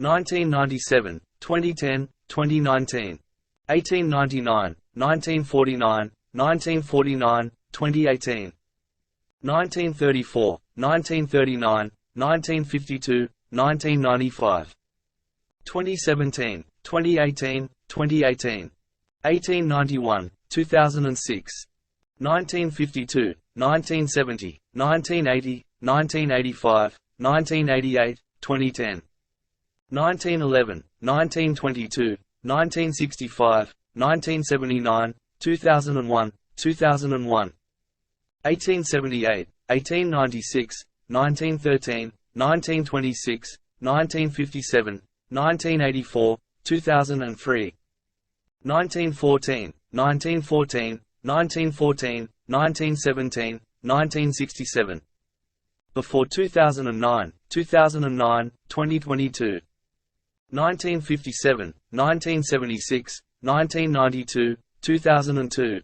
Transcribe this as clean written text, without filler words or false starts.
1997, 2010, 2019. 1899, 1949, 1949, 2018. 1934, 1939, 1952, 1995. 2017, 2018, 2018. 1891, 2006. 1952, 1970, 1980, 1985, 1988, 2010. 1911, 1922, 1965, 1979, 2001, 2001. 1878, 1896, 1913, 1926, 1957, 1984, 2003. 1914, 1914, 1914, 1917, 1967. Before 2009, 2009, 2022. 1957, 1976, 1992, 2002.